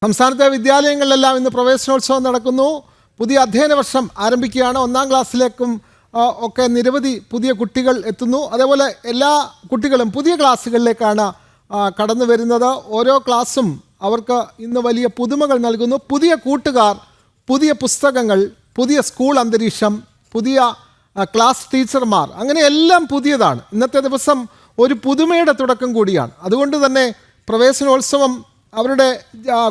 സംസ്ഥാനത്തെ വിദ്യാലയങ്ങളിലെല്ലാം ഇന്ന് പ്രവേശനോത്സവം നടക്കുന്നു. പുതിയ അധ്യയന വർഷം ആരംഭിക്കുകയാണ്. 1-ാം ക്ലാസ്സിലേക്കും ഒക്കെ നിരവധി പുതിയ കുട്ടികൾ എത്തുന്നു. അതേപോലെ എല്ലാ കുട്ടികളും പുതിയ ക്ലാസ്സുകളിലേക്കാണ് കടന്നു വരുന്നത്. ഓരോ ക്ലാസ്സും അവർക്ക് ഇന്ന് വലിയ പുതുമകൾ നൽകുന്നു. പുതിയ കൂട്ടുകാർ, പുതിയ പുസ്തകങ്ങൾ, പുതിയ സ്കൂൾ അന്തരീക്ഷം, പുതിയ ക്ലാസ് ടീച്ചർമാർ, അങ്ങനെ എല്ലാം പുതിയതാണ്. ഇന്നത്തെ ദിവസം ഒരു പുതുമയുടെ തുടക്കം കൂടിയാണ്. അതുകൊണ്ട് തന്നെ പ്രവേശനോത്സവം അവരുടെ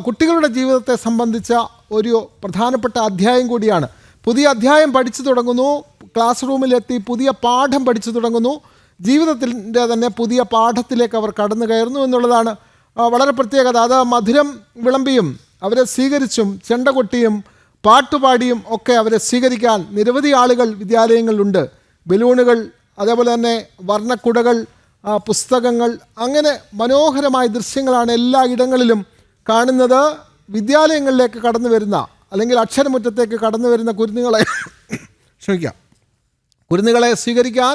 കുട്ടികളുടെ ജീവിതത്തെ സംബന്ധിച്ച ഒരു പ്രധാനപ്പെട്ട അധ്യായം കൂടിയാണ്. പുതിയ അധ്യായം പഠിച്ചു തുടങ്ങുന്നു, ക്ലാസ് റൂമിലെത്തി പുതിയ പാഠം പഠിച്ചു തുടങ്ങുന്നു, ജീവിതത്തിൻ്റെ തന്നെ പുതിയ പാഠത്തിലേക്ക് അവർ കടന്നു കയറുന്നു എന്നുള്ളതാണ് വളരെ പ്രത്യേകത. അത് മധുരം വിളമ്പിയും അവരെ സ്വീകരിച്ചും ചെണ്ട കൊട്ടിയും പാട്ടുപാടിയും ഒക്കെ അവരെ സ്വീകരിക്കാൻ നിരവധി ആളുകൾ വിദ്യാലയങ്ങളിലുണ്ട്. ബലൂണുകൾ, അതേപോലെ തന്നെ വർണ്ണക്കുടകൾ, പുസ്തകങ്ങൾ, അങ്ങനെ മനോഹരമായ ദൃശ്യങ്ങളാണ് എല്ലാ ഇടങ്ങളിലും കാണുന്നത്. വിദ്യാലയങ്ങളിലേക്ക് കടന്നു വരുന്ന അല്ലെങ്കിൽ അക്ഷരമുറ്റത്തേക്ക് കടന്നു വരുന്ന കുരുന്നുകളെ സ്വീകരിക്കാൻ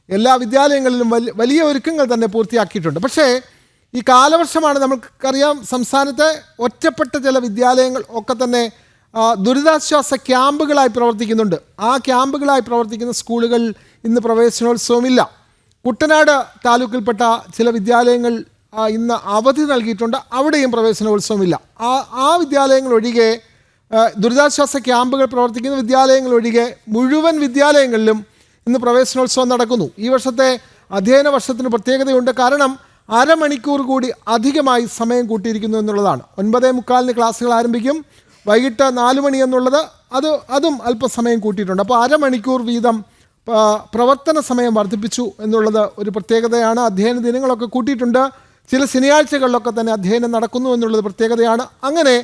എല്ലാ വിദ്യാലയങ്ങളിലും വലിയ ഒരുക്കങ്ങൾ തന്നെ പൂർത്തിയാക്കിയിട്ടുണ്ട്. പക്ഷേ ഈ കാലവർഷമാണ്, നമുക്കറിയാം, സംസ്ഥാനത്തെ ഒറ്റപ്പെട്ട ചില വിദ്യാലയങ്ങൾ ഒക്കെ തന്നെ ദുരിതാശ്വാസ ക്യാമ്പുകളായി പ്രവർത്തിക്കുന്നുണ്ട്. ആ ക്യാമ്പുകളായി പ്രവർത്തിക്കുന്ന സ്കൂളുകൾ ഇന്ന് പ്രവേശനോത്സവമില്ല. കുട്ടനാട് താലൂക്കിൽപ്പെട്ട ചില വിദ്യാലയങ്ങൾ ഇന്ന് അവധി നൽകിയിട്ടുണ്ട്. അവിടെയും പ്രവേശനോത്സവമില്ല. ആ വിദ്യാലയങ്ങൾ ഒഴികെ, ദുരിതാശ്വാസ ക്യാമ്പുകൾ പ്രവർത്തിക്കുന്ന വിദ്യാലയങ്ങൾ ഒഴികെ മുഴുവൻ വിദ്യാലയങ്ങളിലും ഇന്ന് പ്രവേശനോത്സവം നടക്കുന്നു. ഈ വർഷത്തെ അധ്യയന വർഷത്തിന് പ്രത്യേകതയുണ്ട്. കാരണം അരമണിക്കൂർ കൂടി അധികമായി സമയം കൂട്ടിയിരിക്കുന്നു എന്നുള്ളതാണ്. 9:45 ക്ലാസ്സുകൾ ആരംഭിക്കും. വൈകിട്ട് 4 മണി എന്നുള്ളത് അതും അല്പസമയം കൂട്ടിയിട്ടുണ്ട്. അപ്പോൾ അരമണിക്കൂർ വീതം പ്രവർത്തന സമയം വർദ്ധിപ്പിച്ചു എന്നുള്ളത് ഒരു പ്രത്യേകതയാണ്. അധ്യയന ദിനങ്ങളൊക്കെ കൂട്ടിയിട്ടുണ്ട്. ചില ശനിയാഴ്ചകളിലൊക്കെ തന്നെ അധ്യയനം നടക്കുന്നു എന്നുള്ളത് പ്രത്യേകതയാണ്. അങ്ങനെ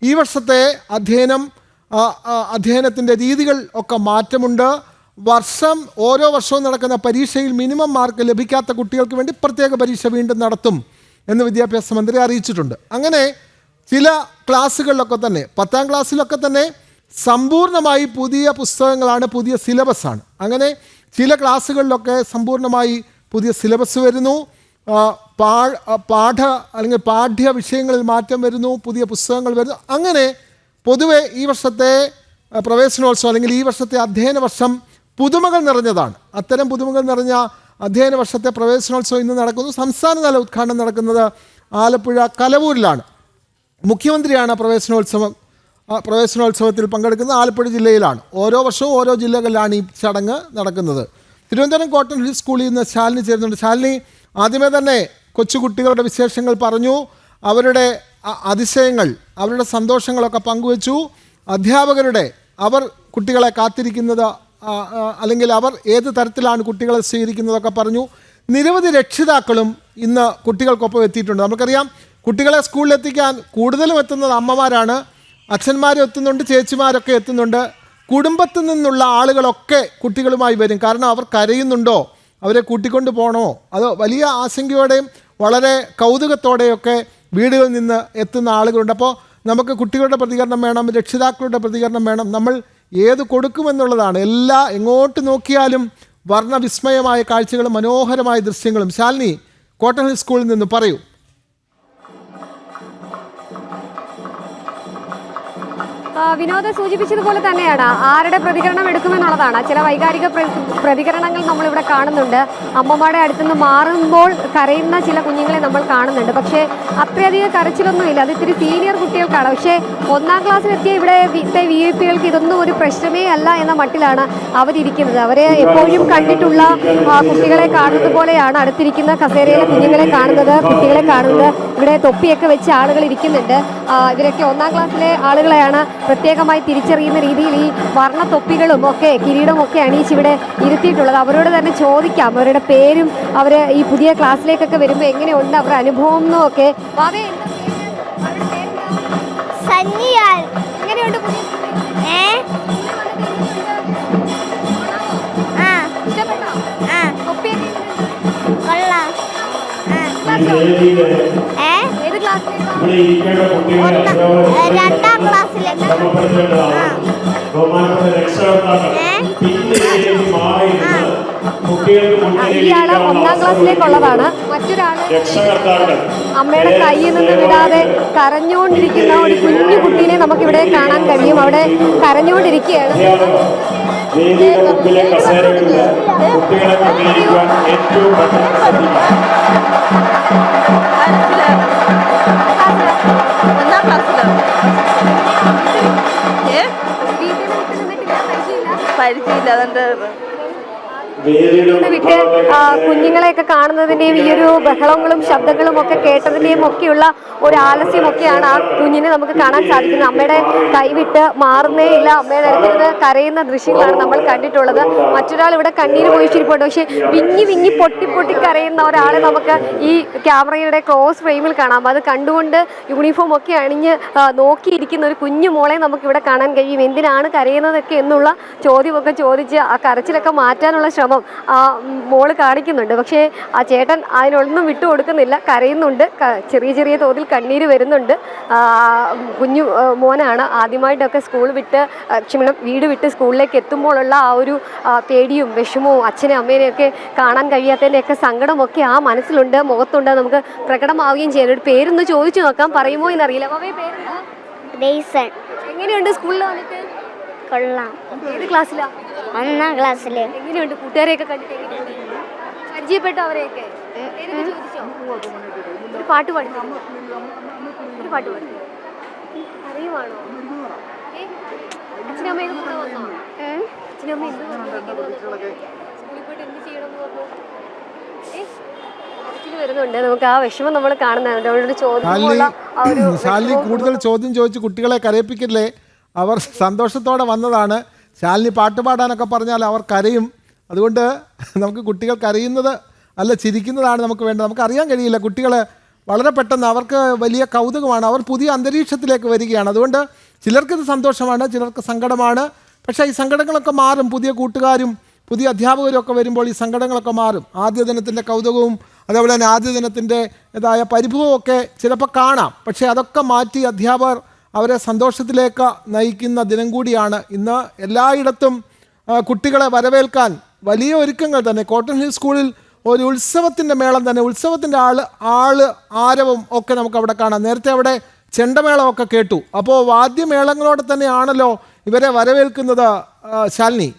ഈ വർഷത്തെ അധ്യയനത്തിൻ്റെ രീതികൾ ഒക്കെ മാറ്റമുണ്ട്. ഓരോ വർഷവും നടക്കുന്ന പരീക്ഷയിൽ മിനിമം മാർക്ക് ലഭിക്കാത്ത കുട്ടികൾക്ക് വേണ്ടി പ്രത്യേക പരീക്ഷ വീണ്ടും നടത്തും എന്ന് വിദ്യാഭ്യാസ മന്ത്രി അറിയിച്ചിട്ടുണ്ട്. അങ്ങനെ ചില ക്ലാസ്സുകളിലൊക്കെ തന്നെ, 10ാം ക്ലാസ്സിലൊക്കെ തന്നെ സമ്പൂർണ്ണമായി പുതിയ പുസ്തകങ്ങളാണ്, പുതിയ സിലബസാണ്. അങ്ങനെ ചില ക്ലാസ്സുകളിലൊക്കെ സമ്പൂർണ്ണമായി പുതിയ സിലബസ് വരുന്നു, പാഠ്യ വിഷയങ്ങളിൽ മാറ്റം വരുന്നു, പുതിയ പുസ്തകങ്ങൾ വരുന്നു. അങ്ങനെ പൊതുവെ ഈ വർഷത്തെ പ്രവേശനോത്സവം അല്ലെങ്കിൽ ഈ വർഷത്തെ അധ്യയന വർഷം പുതുമകൾ നിറഞ്ഞതാണ്. അത്തരം പുതുമകൾ നിറഞ്ഞ അധ്യയന വർഷത്തെ പ്രവേശനോത്സവം ഇന്ന് നടക്കുന്നു. സംസ്ഥാനതല ഉദ്ഘാടനം നടക്കുന്നത് ആലപ്പുഴ കലവൂരിലാണ്. മുഖ്യമന്ത്രിയാണ് പ്രവേശനോത്സവത്തിൽ പങ്കെടുക്കുന്നത്. ആലപ്പുഴ ജില്ലയിലാണ്. ഓരോ വർഷവും ഓരോ ജില്ലകളിലാണ് ഈ ചടങ്ങ് നടക്കുന്നത്. തിരുവനന്തപുരം കോട്ടൺ ഹിൽ സ്കൂളിൽ നിന്ന് ശാലിനി ചേരുന്നുണ്ട്. ശാലിനി, ആദ്യമേ തന്നെ കൊച്ചുകുട്ടികളുടെ വിശേഷങ്ങൾ പറഞ്ഞു, അവരുടെ അതിശയങ്ങൾ, അവരുടെ സന്തോഷങ്ങളൊക്കെ പങ്കുവച്ചു. അവർ കുട്ടികളെ കാത്തിരിക്കുന്നത് അല്ലെങ്കിൽ അവർ ഏത് തരത്തിലാണ് കുട്ടികളെ സ്വീകരിക്കുന്നതൊക്കെ പറഞ്ഞു. നിരവധി രക്ഷിതാക്കളും ഇന്ന് കുട്ടികൾക്കൊപ്പം എത്തിയിട്ടുണ്ട്. നമുക്കറിയാം, കുട്ടികളെ സ്കൂളിലെത്തിക്കാൻ കൂടുതലും എത്തുന്നത് അമ്മമാരാണ്. അച്ഛന്മാരും എത്തുന്നുണ്ട്, ചേച്ചിമാരൊക്കെ എത്തുന്നുണ്ട്. കുടുംബത്തിൽ നിന്നുള്ള ആളുകളൊക്കെ കുട്ടികളുമായി വരും. കാരണം അവർ കരയുന്നുണ്ടോ, അവരെ കൂട്ടിക്കൊണ്ട് പോകണോ, അത് വലിയ ആശങ്കയോടെയും വളരെ കൗതുകത്തോടെയൊക്കെ വീടുകളിൽ നിന്ന് എത്തുന്ന ആളുകളുണ്ട്. അപ്പോൾ നമുക്ക് കുട്ടികളുടെ പ്രതികരണം വേണം, രക്ഷിതാക്കളുടെ പ്രതികരണം വേണം. നമ്മൾ ഏത് കൊടുക്കുമെന്നുള്ളതാണ്. എങ്ങോട്ട് നോക്കിയാലും വർണ്ണവിസ്മയമായ കാഴ്ചകളും മനോഹരമായ ദൃശ്യങ്ങളും. ശാലിനി, കോട്ടൺ ഹിൽ സ്കൂളിൽ നിന്ന് പറയൂ. വിനോദ സൂചിപ്പിച്ചതുപോലെ തന്നെയാണ് ആരുടെ പ്രതികരണം എടുക്കുമെന്നുള്ളതാണ്. ചില വൈകാരിക പ്രതികരണങ്ങൾ നമ്മളിവിടെ കാണുന്നുണ്ട്. അമ്മമാരുടെ അടുത്തുനിന്ന് മാറുമ്പോൾ കരയുന്ന ചില കുഞ്ഞുങ്ങളെ നമ്മൾ കാണുന്നുണ്ട്. പക്ഷേ അത്രയധികം കരച്ചിലൊന്നുമില്ല. അത് ഇത്തിരി സീനിയർ കുട്ടികൾക്കാണ്. പക്ഷേ 1-ാം ക്ലാസ്സിലെത്തിയ ഇവിടുത്തെ VIP-കൾക്ക് ഇതൊന്നും ഒരു പ്രശ്നമേ അല്ല എന്ന മട്ടിലാണ് അവരിയ്ക്കുന്നത്. അവരെ എപ്പോഴും കണ്ടിട്ടുള്ള കുട്ടികളെ കാണുന്നത് പോലെയാണ് അടുത്തിരിക്കുന്ന കസേരയിലെ കുഞ്ഞുങ്ങളെ കാണുന്നത്, കുട്ടികളെ കാണുന്നത്. ഇവിടെ തൊപ്പിയൊക്കെ വെച്ച് ആളുകൾ ഇരിക്കുന്നുണ്ട്. ഇവരൊക്കെ 1-ാം ക്ലാസ്സിലെ ആളുകളെയാണ് പ്രത്യേകമായി തിരിച്ചറിയുന്ന രീതിയിൽ ഈ വർണ്ണ തൊപ്പികളും ഒക്കെ കിരീടമൊക്കെ അണിയിച്ച് ഇവിടെ ഇരുത്തിയിട്ടുള്ളത്. അവരോട് തന്നെ ചോദിക്കാം അവരുടെ പേരും അവർ ഈ പുതിയ ക്ലാസ്സിലേക്കൊക്കെ വരുമ്പോൾ എങ്ങനെയുണ്ട് അവരുടെ അനുഭവം എന്നൊക്കെ. എങ്ങനെയുണ്ട്? ഏത് ക്ലാസ്സിലേക്കാണ്? 2ാം ക്ലാസ്സിലേക്ക്. ഇയാള് 1-ാം ക്ലാസ്സിലേക്കുള്ളതാണ്. മറ്റൊരാള് രക്ഷകർത്താക്കൾ അമ്മയുടെ കയ്യിൽ നിന്ന് വിടാതെ കരഞ്ഞുകൊണ്ടിരിക്കുന്ന ഒരു കുഞ്ഞു കുട്ടീനെ നമുക്കിവിടെ കാണാൻ കഴിയും. അവിടെ കരഞ്ഞുകൊണ്ടിരിക്കുകയാണ്. വേദിയുടെ മുമ്പിലെ കസേരകളിൽ കുട്ടികളെ കൊണ്ടിരിക്കുവാൻ ഏറ്റവും ഒന്നാം ക്ലാസ്സിലോ പരിചയമില്ല അതുകൊണ്ട് വിട്ട് കുഞ്ഞുങ്ങളെയൊക്കെ കാണുന്നതിന്റെയും ഈ ഒരു ബഹളങ്ങളും ശബ്ദങ്ങളും ഒക്കെ കേട്ടതിന്റെയും ഒക്കെയുള്ള ഒരു ആലസ്യമൊക്കെയാണ് ആ കുഞ്ഞിനെ നമുക്ക് കാണാൻ സാധിക്കുന്നത്. അമ്മയുടെ കൈവിട്ട് മാറുന്നേ ഇല്ല. അമ്മയുടെ അടുത്തിരുന്ന് കരയുന്ന ദൃശ്യങ്ങളാണ് നമ്മൾ കണ്ടിട്ടുള്ളത്. മറ്റൊരാൾ ഇവിടെ കണ്ണീര് പോയിച്ചിരിപ്പുണ്ട്. പക്ഷെ വിങ്ങി വിങ്ങി പൊട്ടി പൊട്ടി കരയുന്ന ഒരാളെ നമുക്ക് ഈ ക്യാമറയുടെ ക്ലോസ് ഫ്രെയിമിൽ കാണാം. അത് കണ്ടുകൊണ്ട് യൂണിഫോം ഒക്കെ അണിഞ്ഞ് നോക്കിയിരിക്കുന്ന ഒരു കുഞ്ഞു മോളെ നമുക്ക് ഇവിടെ കാണാൻ കഴിയും. എന്തിനാണ് കരയുന്നതൊക്കെ എന്നുള്ള ചോദ്യമൊക്കെ ചോദിച്ച് ആ കരച്ചിലൊക്കെ മാറ്റാനുള്ള ശ്രമം ആ മോള് കാണിക്കുന്നുണ്ട്. പക്ഷേ ആ ചേട്ടൻ അതിനൊന്നും വിട്ടുകൊടുക്കുന്നില്ല, കരയുന്നുണ്ട്. ചെറിയ ചെറിയ തോതിൽ കണ്ണീര് വരുന്നുണ്ട്. കുഞ്ഞു മോനാണ്. ആദ്യമായിട്ടൊക്കെ വീട് വിട്ട് സ്കൂളിലേക്ക് എത്തുമ്പോഴുള്ള ആ ഒരു പേടിയും വിഷമവും അച്ഛനെ അമ്മേനെയൊക്കെ കാണാൻ കഴിയാത്തതിൻ്റെയൊക്കെ സങ്കടമൊക്കെ ആ മനസ്സിലുണ്ട്, മുഖത്തുണ്ട്. നമുക്ക് പ്രകടമാവുകയും ചെയ്യുന്നു. ഒരു പേരൊന്ന് ചോദിച്ചു നോക്കാം, പറയുമോ എന്നറിയില്ല. പേരെന്താ? എങ്ങനെയുണ്ട് സ്കൂളിൽ വന്നിട്ട്? കൊള്ളാം. ഏത് ക്ലാസ്സിലാ? 1ാം ക്ലാസ്സില്. എങ്ങനെയുണ്ട്? കൂട്ടുകാരെയൊക്കെ കണ്ടിട്ട് എങ്ങനെയുണ്ട്? പരിചയപ്പെട്ടു അവരെയൊക്കെ? പേരൊക്കെ ചോദിച്ചോ? ഒരു പാട്ട് പാടി. ഒരു പാട്ട് പാടി. അറിയുവാണോ? അച്ഛനമ്മയൊക്കെ കൂടെ വന്നോ? അച്ഛനമ്മ എന്ത് പറഞ്ഞു? സ്കൂളിൽ പോയിട്ട് എന്ത് ചെയ്യണമെന്ന് പറഞ്ഞു? വരുന്നുണ്ട്. നമുക്ക് ആ വിഷമം നമ്മൾ കാണുന്നുണ്ട്. ശാലിനി കൂടുതൽ ചോദ്യം ചോദിച്ച് കുട്ടികളെ കരയിപ്പിക്കില്ലേ? അവർ സന്തോഷത്തോടെ വന്നതാണ്. ശാലിനി പാട്ടുപാടാനൊക്കെ പറഞ്ഞാൽ അവർ കരയും. അതുകൊണ്ട് നമുക്ക് കുട്ടികൾ കരയുന്നത് അല്ല ചിരിക്കുന്നതാണ് നമുക്ക് വേണ്ടത്. നമുക്കറിയാൻ കഴിയില്ല, കുട്ടികൾ വളരെ പെട്ടെന്ന് അവർക്ക് വലിയ കൗതുകമാണ്. അവർ പുതിയ അന്തരീക്ഷത്തിലേക്ക് വരികയാണ്. അതുകൊണ്ട് ചിലർക്കിത് സന്തോഷമാണ്, ചിലർക്ക് സങ്കടമാണ്. പക്ഷേ ഈ സങ്കടങ്ങളൊക്കെ മാറും. പുതിയ കൂട്ടുകാരും പുതിയ അധ്യാപകരും ഒക്കെ വരുമ്പോൾ ഈ സങ്കടങ്ങളൊക്കെ മാറും. ആദ്യ ദിനത്തിൻ്റെ കൗതുകവും അതേപോലെ തന്നെ ആദ്യ ദിനത്തിൻ്റെതായ പരിഭവമൊക്കെ ചിലപ്പോൾ കാണാം. പക്ഷേ അതൊക്കെ മാറ്റി അധ്യാപകർ അവരെ സന്തോഷത്തിലേക്ക് നയിക്കുന്ന ദിനം കൂടിയാണ് ഇന്ന്. എല്ലായിടത്തും കുട്ടികളെ വരവേൽക്കാൻ വലിയ ഒരുക്കങ്ങൾ തന്നെ. കോട്ടൺ ഹിൽ സ്കൂളിൽ ഒരു ഉത്സവത്തിൻ്റെ മേളം തന്നെ, ഉത്സവത്തിൻ്റെ ആരവം ഒക്കെ നമുക്ക് അവിടെ കാണാം. നേരത്തെ അവിടെ ചെണ്ടമേളമൊക്കെ കേട്ടു. അപ്പോൾ വാദ്യമേളങ്ങളോടെ തന്നെയാണല്ലോ ഇവരെ വരവേൽക്കുന്നത്. ശാലിനി,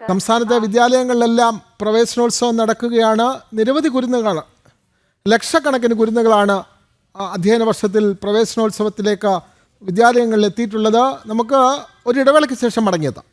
സംസ്ഥാനത്തെ വിദ്യാലയങ്ങളിലെല്ലാം പ്രവേശനോത്സവം നടക്കുകയാണ്. നിരവധി കുരുന്നുകളാണ്, ലക്ഷക്കണക്കിന് കുരുന്നുകളാണ് അധ്യയന വർഷത്തിൽ പ്രവേശനോത്സവത്തിലേക്ക് വിദ്യാലയങ്ങളിൽ എത്തിയിട്ടുള്ളത്. നമുക്ക് ഒരു ഇടവേളയ്ക്ക് ശേഷം മടങ്ങിയെത്താം.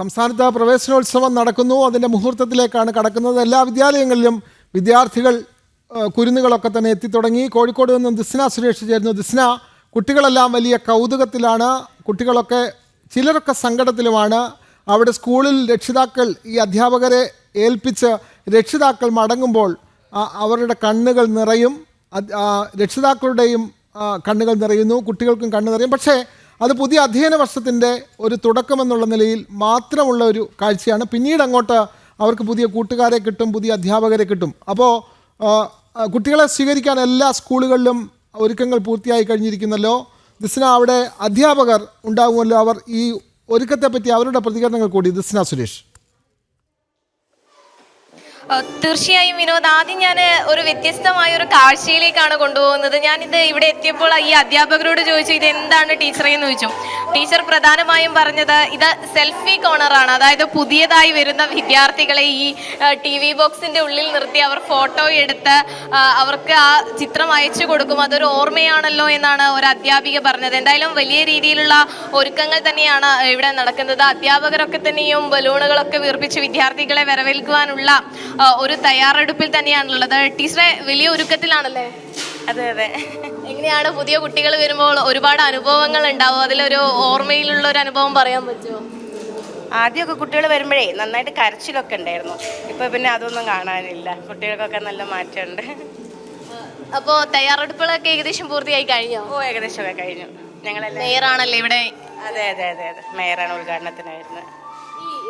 സംസ്ഥാനത്ത് പ്രവേശനോത്സവം നടക്കുന്നു. അതിൻ്റെ മുഹൂർത്തത്തിലേക്കാണ് കടക്കുന്നത്. എല്ലാ വിദ്യാലയങ്ങളിലും വിദ്യാർത്ഥികൾ കുരുന്നുകളൊക്കെ തന്നെ എത്തിത്തുടങ്ങി. കോഴിക്കോട് നിന്നും ദിസ്ന സുരേഷ് ചേരുന്നു. ദിസ്ന, കുട്ടികളെല്ലാം വലിയ കൗതുകത്തിലാണ്. കുട്ടികളൊക്കെ ചിലരൊക്കെ സങ്കടത്തിലുമാണ്. അവിടെ സ്കൂളിൽ രക്ഷിതാക്കൾ ഈ അധ്യാപകരെ ഏൽപ്പിച്ച് രക്ഷിതാക്കൾ മടങ്ങുമ്പോൾ അവരുടെ കണ്ണുകൾ നിറയും. രക്ഷിതാക്കളുടെയും കണ്ണുകൾ നിറയുന്നു, കുട്ടികൾക്കും കണ്ണ് നിറയും. പക്ഷേ അത് പുതിയ അധ്യയന വർഷത്തിൻ്റെ ഒരു തുടക്കമെന്നുള്ള നിലയിൽ മാത്രമുള്ള ഒരു കാഴ്ചയാണ്. പിന്നീട് അങ്ങോട്ട് അവർക്ക് പുതിയ കൂട്ടുകാരെ കിട്ടും, പുതിയ അധ്യാപകരെ കിട്ടും. അപ്പോൾ കുട്ടികളെ സ്വീകരിക്കാൻ എല്ലാ സ്കൂളുകളിലും ഒരുക്കങ്ങൾ പൂർത്തിയായി കഴിഞ്ഞിരിക്കുന്നല്ലോ. ദിസ്ന, അവിടെ അധ്യാപകർ ഉണ്ടാകുമല്ലോ. അവർ ഈ ഒരുക്കത്തെപ്പറ്റി അവരുടെ പ്രതികരണങ്ങൾ കൂടി. ദിസ്ന സുരേഷ്. തീർച്ചയായും വിനോദ്, ആദ്യം ഞാൻ ഒരു വ്യത്യസ്തമായ ഒരു കാഴ്ചയിലേക്കാണ് കൊണ്ടുപോകുന്നത്. ഞാനിത് ഇവിടെ എത്തിയപ്പോൾ ഈ അധ്യാപകരോട് ചോദിച്ചു, ഇത് എന്താണ് ടീച്ചറെ എന്ന് ചോദിച്ചു. ടീച്ചർ പ്രധാനമായും പറഞ്ഞത് ഇത് സെൽഫി കോർണറാണ്. അതായത് പുതിയതായി വരുന്ന വിദ്യാർത്ഥികളെ ഈ TV ബോക്സിന്റെ ഉള്ളിൽ നിർത്തി അവർ ഫോട്ടോ എടുത്ത് അവർക്ക് ആ ചിത്രം അയച്ചു കൊടുക്കും. അതൊരു ഓർമ്മയാണല്ലോ എന്നാണ് ഒരു അധ്യാപിക പറഞ്ഞത്. എന്തായാലും വലിയ രീതിയിലുള്ള ഒരുക്കങ്ങൾ തന്നെയാണ് ഇവിടെ നടക്കുന്നത്. അധ്യാപകരൊക്കെ തന്നെയും ബലൂണുകളൊക്കെ വീർപ്പിച്ച് വിദ്യാർത്ഥികളെ വരവേൽക്കുവാനുള്ള ഒരു തയ്യാറെടുപ്പിൽ തന്നെയാണുള്ളത്. ടീച്ചറെ, വലിയ ഒരുക്കത്തിലാണല്ലേ? അതെ അതെ. എങ്ങനെയാണ് പുതിയ കുട്ടികൾ വരുമ്പോൾ ഒരുപാട് അനുഭവങ്ങൾ ഉണ്ടാവും, അതിലൊരു ഓർമ്മയിലുള്ള ഒരു അനുഭവം പറയാൻ പറ്റുമോ? ആദ്യമൊക്കെ കുട്ടികൾ വരുമ്പോഴേ നന്നായിട്ട് കരച്ചിലൊക്കെ ഉണ്ടായിരുന്നു. ഇപ്പൊ പിന്നെ അതൊന്നും കാണാനില്ല. കുട്ടികൾക്കൊക്കെ നല്ല മാറ്റമുണ്ട്. അപ്പോൾ തയ്യാറെടുപ്പുകളൊക്കെ ഏകദേശം പൂർത്തിയായി കഴിഞ്ഞോ? ഓ, ഏകദേശമൊക്കെ കഴിഞ്ഞു. ഞങ്ങളെല്ലാം മേയറാണല്ലേ ഇവിടെ? അതെ അതെ അതെ അതെ, മേയറാണ് ഉദ്ഘാടനത്തിനായിരുന്നത്.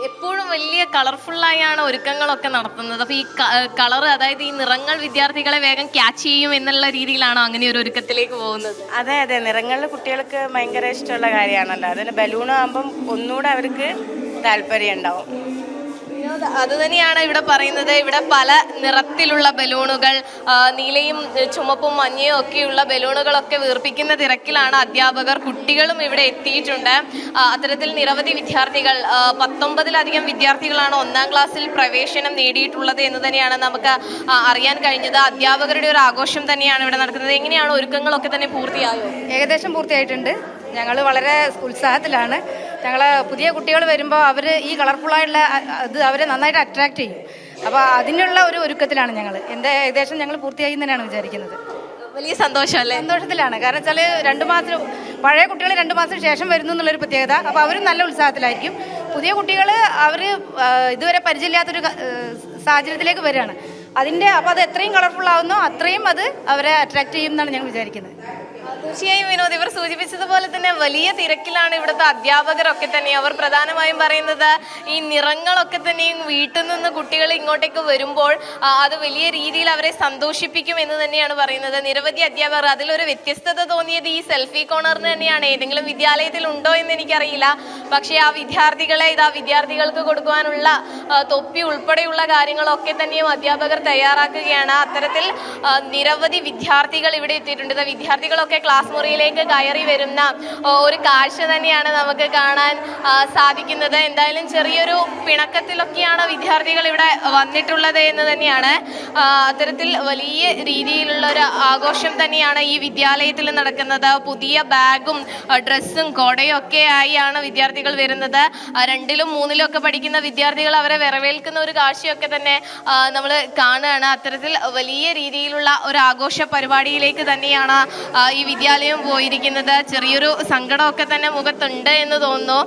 എപ്പോഴും വലിയ കളർഫുള്ളായാണ് ഒരുക്കങ്ങളൊക്കെ നടത്തുന്നത്. അപ്പോൾ ഈ കളർ, അതായത് ഈ നിറങ്ങൾ വിദ്യാർത്ഥികളെ വേഗം ക്യാച്ച് ചെയ്യും എന്നുള്ള രീതിയിലാണോ അങ്ങനെ ഒരു ഒരുക്കത്തിലേക്ക് പോകുന്നത്? അതെ അതെ, നിറങ്ങളിൽ കുട്ടികൾക്ക് ഭയങ്കര ഇഷ്ടമുള്ള കാര്യമാണല്ലോ. അതിന് ബലൂൺ ആകുമ്പം ഒന്നുകൂടെ അവർക്ക് താല്പര്യം ഉണ്ടാവും. അത് തന്നെയാണ് ഇവിടെ പറയുന്നത്. ഇവിടെ പല നിറത്തിലുള്ള ബലൂണുകൾ, നീലയും ചുമപ്പും മഞ്ഞയും ഒക്കെയുള്ള ബലൂണുകളൊക്കെ വീർപ്പിക്കുന്ന തിരക്കിലാണ് അധ്യാപകർ. കുട്ടികളും ഇവിടെ എത്തിയിട്ടുണ്ട്. അത്തരത്തിൽ നിരവധി വിദ്യാർത്ഥികൾ, 19-ലധികം വിദ്യാർത്ഥികളാണ് 1-ാം ക്ലാസ്സിൽ പ്രവേശനം നേടിയിട്ടുള്ളത് എന്ന് തന്നെയാണ് നമുക്ക് അറിയാൻ കഴിഞ്ഞത്. അധ്യാപകരുടെ ഒരു ആഘോഷം തന്നെയാണ് ഇവിടെ നടക്കുന്നത്. എങ്ങനെയാണ് ഒരുക്കങ്ങളൊക്കെ തന്നെ പൂർത്തിയായോ? ഏകദേശം പൂർത്തിയായിട്ടുണ്ട്. ഞങ്ങൾ വളരെ ഉത്സാഹത്തിലാണ്. ഞങ്ങൾ പുതിയ കുട്ടികൾ വരുമ്പോൾ അവർ ഈ കളർഫുള്ളായിട്ടുള്ള ഇത് അവരെ നന്നായിട്ട് അട്രാക്റ്റ് ചെയ്യും. അപ്പോൾ അതിനുള്ള ഒരു ഒരുക്കത്തിലാണ് ഞങ്ങൾ. ഏകദേശം ഞങ്ങൾ പൂർത്തിയായി തന്നെയാണ് വിചാരിക്കുന്നത്. വലിയ സന്തോഷമല്ലേ? സന്തോഷത്തിലാണ്. കാരണം വെച്ചാൽ 2 മാസം പഴയ കുട്ടികൾ 2 മാസം ശേഷം വരുന്നു എന്നുള്ളൊരു പ്രത്യേകത. അപ്പോൾ അവരും നല്ല ഉത്സാഹത്തിലായിരിക്കും. പുതിയ കുട്ടികൾ അവർ ഇതുവരെ പരിചയമില്ലാത്തൊരു സാഹചര്യത്തിലേക്ക് വരികയാണ്. അപ്പോൾ അത് എത്രയും കളർഫുൾ ആവുന്നോ അത്രയും അത് അവരെ അട്രാക്റ്റ് ചെയ്യും എന്നാണ് ഞങ്ങൾ വിചാരിക്കുന്നത്. തീർച്ചയായും വിനോദ്, ഇവർ സൂചിപ്പിച്ചതുപോലെ തന്നെ വലിയ തിരക്കിലാണ് ഇവിടുത്തെ അധ്യാപകരൊക്കെ തന്നെ. അവർ പ്രധാനമായും പറയുന്നത് ഈ നിറങ്ങളൊക്കെ തന്നെയും വീട്ടിൽ നിന്ന് കുട്ടികൾ ഇങ്ങോട്ടേക്ക് വരുമ്പോൾ അത് വലിയ രീതിയിൽ അവരെ സന്തോഷിപ്പിക്കും എന്ന് തന്നെയാണ് പറയുന്നത്. നിരവധി അധ്യാപകർ, അതിലൊരു വ്യത്യസ്തത തോന്നിയത് ഈ സെൽഫി കോർണറിന് തന്നെയാണ്. ഏതെങ്കിലും വിദ്യാലയത്തിൽ ഉണ്ടോ എന്ന് എനിക്കറിയില്ല. പക്ഷേ ആ വിദ്യാർത്ഥികൾക്ക് കൊടുക്കുവാനുള്ള തൊപ്പി ഉൾപ്പെടെയുള്ള കാര്യങ്ങളൊക്കെ തന്നെയും അധ്യാപകർ തയ്യാറാക്കുകയാണ്. അത്തരത്തിൽ നിരവധി വിദ്യാർത്ഥികൾ ഇവിടെ എത്തിയിട്ടുണ്ട്. വിദ്യാർത്ഥികളൊക്കെ ക്ലാസ് മുറിയിലേക്ക് കയറി വരുന്ന ഒരു കാഴ്ച തന്നെയാണ് നമുക്ക് കാണാൻ സാധിക്കുന്നത്. എന്തായാലും ചെറിയൊരു പിണക്കത്തിലൊക്കെയാണ് വിദ്യാർത്ഥികൾ ഇവിടെ വന്നിട്ടുള്ളത് എന്ന് തന്നെയാണ്. അത്തരത്തിൽ വലിയ രീതിയിലുള്ള ഒരു ആഘോഷം തന്നെയാണ് ഈ വിദ്യാലയത്തിൽ നടക്കുന്നത്. പുതിയ ബാഗും ഡ്രസ്സും കൊടയും ഒക്കെ ആയാണ് വിദ്യാർത്ഥികൾ വരുന്നത്. 2-ലും 3-ലും ഒക്കെ പഠിക്കുന്ന വിദ്യാർത്ഥികൾ അവരെ വരവേൽക്കുന്ന ഒരു കാഴ്ചയൊക്കെ തന്നെ നമ്മൾ കാണുകയാണ്. അത്തരത്തിൽ വലിയ രീതിയിലുള്ള ഒരു ആഘോഷ പരിപാടിയിലേക്ക് തന്നെയാണ് ഈ വിദ്യാലയം പോയിരിക്കുന്നത്. ചെറിയൊരു സങ്കടമൊക്കെ തന്നെ മുഖത്തുണ്ട് എന്ന് തോന്നുന്നു.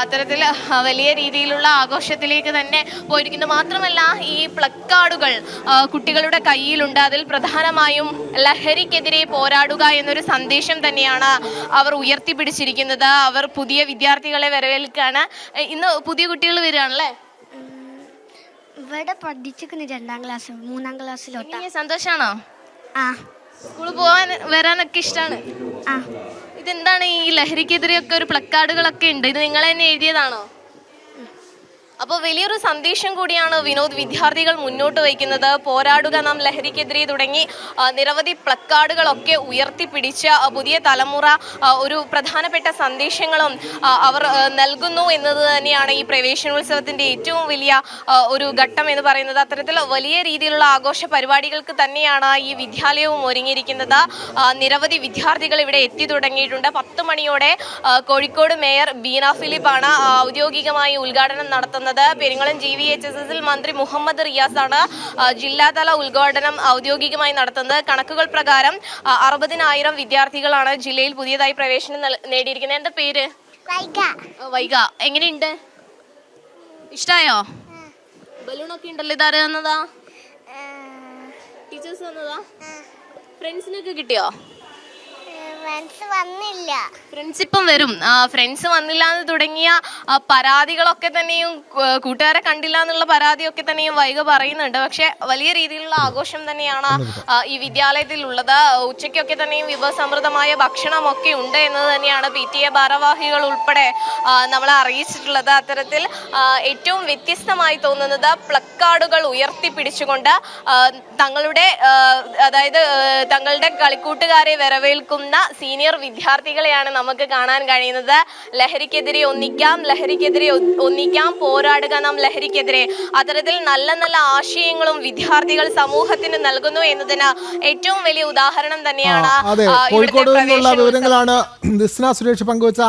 അത്തരത്തിൽ വലിയ രീതിയിലുള്ള ആഘോഷത്തിലേക്ക് തന്നെ പോയിരിക്കുന്നു. മാത്രമല്ല, ഈ പ്ലക്കാർഡുകൾ കുട്ടികളുടെ കയ്യിലുണ്ട്. അതിൽ പ്രധാനമായും ലഹരിക്കെതിരെ പോരാടുക എന്നൊരു സന്ദേശം തന്നെയാണ് അവർ ഉയർത്തിപ്പിടിച്ചിരിക്കുന്നത്. അവർ പുതിയ വിദ്യാർത്ഥികളെ വരവേൽക്കാണ്. ഇന്ന് പുതിയ കുട്ടികൾ വരികയാണല്ലേ? ഇവിടെ പഠിച്ചിരിക്കുന്നു 2-ാം ക്ലാസ് 3-ാം ക്ലാസ്സിലോട്ട്. സന്തോഷാണോ? ആ, സ്കൂളിൽ പോകാൻ വരാനൊക്കെ ഇഷ്ടമാണ്. ആ. ഇതെന്താണ് ഈ ലഹരിക്കെതിരെയൊക്കെ ഒരു പ്ലക്കാർഡുകളൊക്കെ ഉണ്ട്, ഇത് നിങ്ങൾ തന്നെ എഴുതിയതാണോ? അപ്പോൾ വലിയൊരു സന്ദേശം കൂടിയാണ് വിനോദ് വിദ്യാർത്ഥികൾ മുന്നോട്ട് വയ്ക്കുന്നത്. പോരാടുക നാം ലഹരിക്കെതിരെ തുടങ്ങി നിരവധി പ്ലക്കാർഡുകളൊക്കെ ഉയർത്തിപ്പിടിച്ച പുതിയ തലമുറ ഒരു പ്രധാനപ്പെട്ട സന്ദേശങ്ങളും അവർ നൽകുന്നു എന്നത് തന്നെയാണ് ഈ പ്രവേശനോത്സവത്തിൻ്റെ ഏറ്റവും വലിയ ഒരു ഘട്ടം എന്ന് പറയുന്നത്. അത്തരത്തിൽ വലിയ രീതിയിലുള്ള ആഘോഷ പരിപാടികൾക്ക് തന്നെയാണ് ഈ വിദ്യാലയവും ഒരുങ്ങിയിരിക്കുന്നത്. നിരവധി വിദ്യാർത്ഥികൾ ഇവിടെ എത്തി തുടങ്ങിയിട്ടുണ്ട്. 10 മണിയോടെ കോഴിക്കോട് മേയർ ബീന ഫിലിപ്പാണ് ഔദ്യോഗികമായി ഉദ്ഘാടനം നടത്തുന്നത്. പെരിങ്ങളം GVHSSൽ മന്ത്രി മുഹമ്മദ് റിയാസാണ് ജില്ലാതല ഉദ്ഘാടനം ഔദ്യോഗികമായി നടത്തുന്നത്. കണക്കുകൾ പ്രകാരം 60,000 വിദ്യാർത്ഥികളാണ് ജില്ലയിൽ പുതിയതായി പ്രവേശനം നേടിയിരിക്കുന്നത്. എന്താ പേര്? വൈഗ. എങ്ങനെയുണ്ട്? ഇഷ്ടായോ? ബലൂണൊക്കെ ഉണ്ടല്ലോ. ഇതാര് തന്നതാ? ടീച്ചേഴ്സ് തന്നതാ? ഫ്രണ്ട്സിനൊക്കെ കിട്ടിയോ? ഫ്രണ്ട്സ് വന്നില്ല. ഫ്രണ്ട്സ് ഇപ്പം വരും. ഫ്രണ്ട്സ് വന്നില്ല എന്ന് തുടങ്ങിയ പരാതികളൊക്കെ തന്നെയും കൂട്ടുകാരെ കണ്ടില്ല എന്നുള്ള പരാതിയൊക്കെ തന്നെയും വൈഗ പറയുന്നുണ്ട്. പക്ഷെ വലിയ രീതിയിലുള്ള ആഘോഷം തന്നെയാണ് ഈ വിദ്യാലയത്തിൽ ഉള്ളത്. ഉച്ചയ്ക്കൊക്കെ തന്നെയും വിഭവസമൃദ്ധമായ ഭക്ഷണമൊക്കെ ഉണ്ട് എന്നത് തന്നെയാണ് PTA ഭാരവാഹികൾ ഉൾപ്പെടെ നമ്മളെ അറിയിച്ചിട്ടുള്ളത്. അത്തരത്തിൽ ഏറ്റവും വ്യത്യസ്തമായി തോന്നുന്നത് പ്ലക്കാർഡുകൾ ഉയർത്തിപ്പിടിച്ചുകൊണ്ട് തങ്ങളുടെ അതായത് തങ്ങളുടെ കളിക്കൂട്ടുകാരെ വരവേൽക്കുന്ന സീനിയർ വിദ്യാർത്ഥികളെയാണ് നമുക്ക് കാണാൻ കഴിയുന്നത്. ലഹരിക്കെതിരെ ഒന്നിക്കാം, ലഹരിക്കെതിരെ ഒന്നിക്കാം, പോരാടുക നാം ലഹരിക്കെതിരെ. അത്തരത്തിൽ നല്ല നല്ല ആശയങ്ങളും വിദ്യാർത്ഥികൾ സമൂഹത്തിന് നൽകുന്നു എന്നതിന് ഏറ്റവും വലിയ ഉദാഹരണം തന്നെയാണ്. കോഴിക്കോട് നിന്നുള്ള വിവരങ്ങളാണ് ദിസ്ന സുരേഷ് പങ്കുവച്ച.